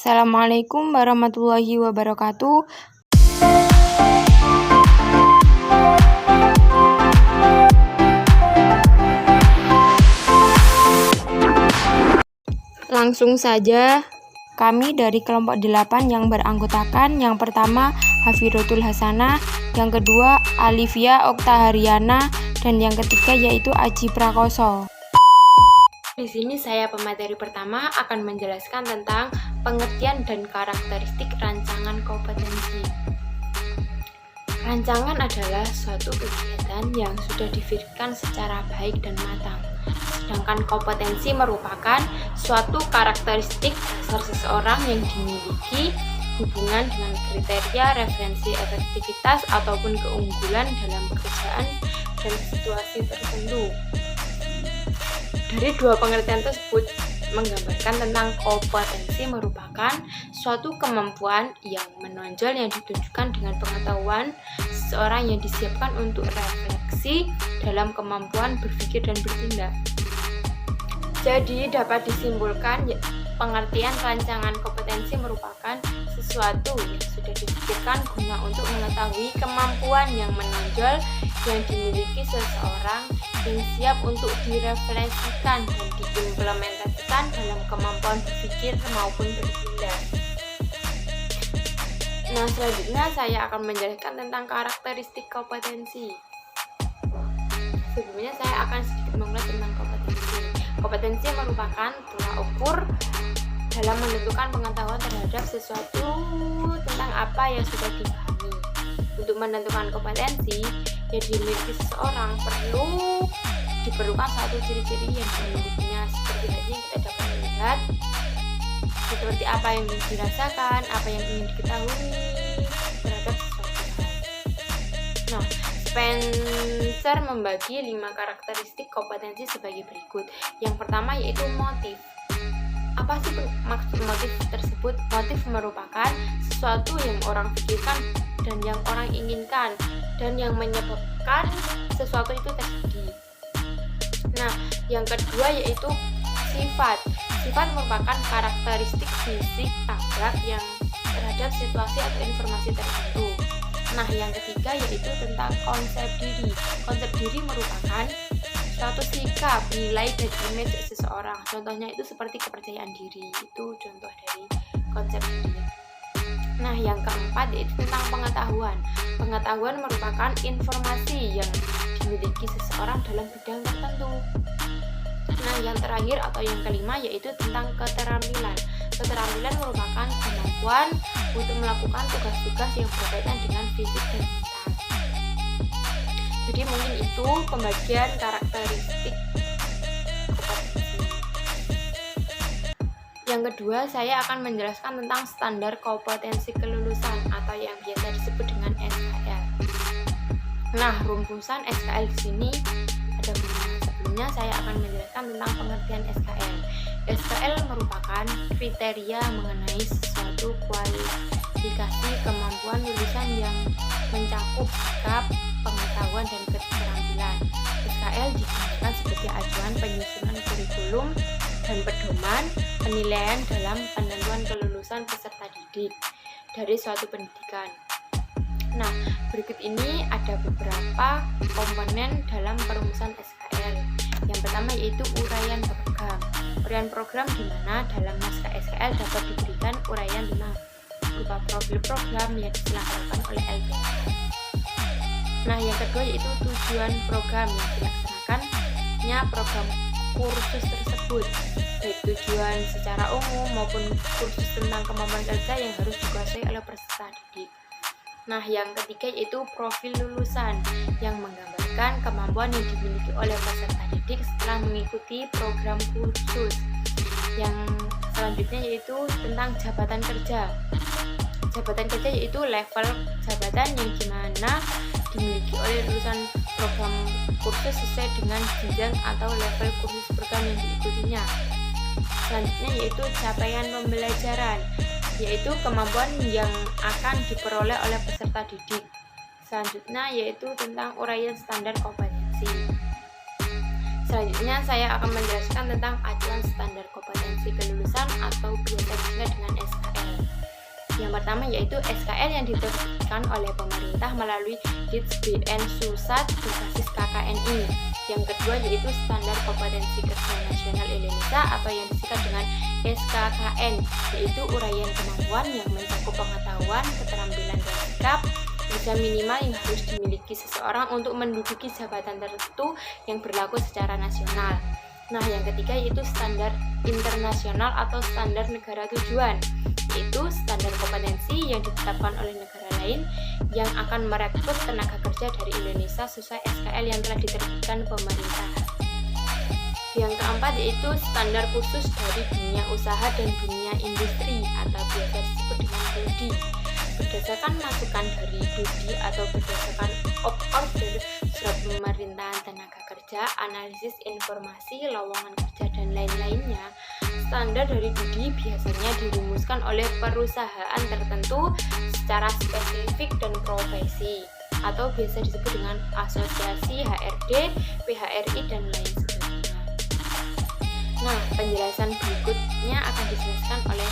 Assalamualaikum warahmatullahi wabarakatuh. Langsung saja, kami dari kelompok 8 yang beranggotakan yang pertama Hafirotul Hasanah, yang kedua Alivia Oktahariana, dan yang ketiga yaitu Aji Prakoso. Di sini saya pemateri pertama akan menjelaskan tentang pengertian dan karakteristik rancangan kompetensi. Rancangan adalah suatu kegiatan yang sudah dipikirkan secara baik dan matang. Sedangkan kompetensi merupakan suatu karakteristik dasar seseorang yang dimiliki hubungan dengan kriteria, referensi, efektivitas, ataupun keunggulan dalam pekerjaan dan situasi tertentu. Dari dua pengertian tersebut menggambarkan tentang kompetensi merupakan suatu kemampuan yang menonjol yang ditunjukkan dengan pengetahuan seseorang yang disiapkan untuk refleksi dalam kemampuan berpikir dan bertindak. Jadi dapat disimpulkan pengertian rancangan kompetensi merupakan sesuatu yang sudah dipikirkan guna untuk mengetahui kemampuan yang menonjol yang dimiliki seseorang yang siap untuk direfleksikan dan diimplementasikan dalam kemampuan berpikir maupun bertindak. Nah, selanjutnya saya akan menjelaskan tentang karakteristik kompetensi. Sebelumnya saya akan sedikit mengulas tentang kompetensi. Kompetensi merupakan tolak ukur dalam menentukan pengetahuan terhadap sesuatu tentang apa yang sudah dipahami. Untuk menentukan kompetensi yang dimiliki seseorang diperlukan suatu ciri-ciri yang dimilikinya, seperti tadi yang kita dapat melihat, seperti apa yang ingin dirasakan, apa yang ingin diketahui terhadap sesuatu hal. Nah, Spencer membagi 5 karakteristik kompetensi sebagai berikut. Yang pertama yaitu motif. Apa sih maksud motif tersebut? Motif merupakan sesuatu yang orang pikirkan dan yang orang inginkan dan yang menyebabkan sesuatu itu terjadi. Nah, yang kedua yaitu sifat. Sifat merupakan karakteristik fisik tabrak yang terhadap situasi atau informasi tertentu. Nah, yang ketiga yaitu tentang konsep diri. Konsep diri merupakan suatu sikap, nilai, dan image seseorang. Contohnya itu seperti kepercayaan diri. Itu contoh dari konsep diri. Nah, yang keempat yaitu tentang pengetahuan. Pengetahuan merupakan informasi yang dimiliki seseorang dalam bidang tertentu. Nah, yang terakhir atau yang kelima yaitu tentang keterampilan. Keterampilan merupakan kemampuan untuk melakukan tugas-tugas yang berkaitan dengan fisik dan mental. Jadi mungkin itu pembagian karakteristik kompetensi. Yang kedua, saya akan menjelaskan tentang standar kompetensi kelulusan atau yang biasa disebut dengan SKL. Nah, rumusan SKL di sini ada beberapa. Sebelumnya saya akan menjelaskan tentang pengertian SKL. SKL merupakan kriteria mengenai suatu kualifikasi kemampuan lulusan yang mencakup sikap, pengetahuan, dan keterampilan. SKL digunakan sebagai acuan penyusunan kurikulum dan pedoman penilaian dalam penentuan kelulusan peserta didik dari suatu pendidikan. Nah, berikut ini ada beberapa komponen dalam perumusan SKL. Yang pertama yaitu uraian program. Uraian program di mana dalam naskah SKL dapat diberikan uraian tentang berupa profil program yang dilaksanakan oleh LPK. Nah, yang kedua yaitu tujuan program yang dilaksanakannya program kursus tersebut, baik tujuan secara umum maupun kursus tentang kemampuan kerja yang harus dikuasai oleh peserta didik. Nah, yang ketiga yaitu profil lulusan yang menggambarkan kemampuan yang dimiliki oleh peserta didik setelah mengikuti program kursus. Yang selanjutnya yaitu tentang jabatan kerja. Jabatan kerja yaitu level jabatan yang dimana dimiliki oleh lulusan program kursus sesuai dengan jenjang atau level kursus program yang diikutinya. Selanjutnya yaitu capaian pembelajaran, yaitu kemampuan yang akan diperoleh oleh peserta didik. Selanjutnya yaitu tentang uraian standar kompetensi. Selanjutnya saya akan menjelaskan tentang acuan standar kompetensi kelulusan atau biasa disingkat dengan SKL. Yang pertama yaitu SKL yang diterbitkan oleh pemerintah melalui Ditjen Susat berbasis KKNI. Yang kedua yaitu Standar Kompetensi Kerja Nasional Indonesia atau yang disingkat dengan SKKN, yaitu uraian kemampuan yang mencakup pengetahuan, keterampilan dan sikap kerja minimal yang harus dimiliki seseorang untuk menduduki jabatan tertentu yang berlaku secara nasional. Nah, yang ketiga yaitu standar internasional atau standar negara tujuan, yaitu standar kompetensi yang ditetapkan oleh negara lain yang akan merekrut tenaga kerja dari Indonesia sesuai SKL yang telah diterbitkan pemerintah. Yang keempat yaitu standar khusus dari dunia usaha dan dunia industri atau biasa disebut dengan DUDI. Berdasarkan masukan dari DUDI atau berdasarkan order surat pemerintahan tenaga kerja, analisis informasi, lowongan kerja dan lain-lainnya, standar dari DUDI biasanya dirumuskan oleh perusahaan tertentu secara spesifik dan profesi atau biasa disebut dengan asosiasi HRD, PHRI dan lain sebagainya. Nah, penjelasan berikutnya akan dijelaskan oleh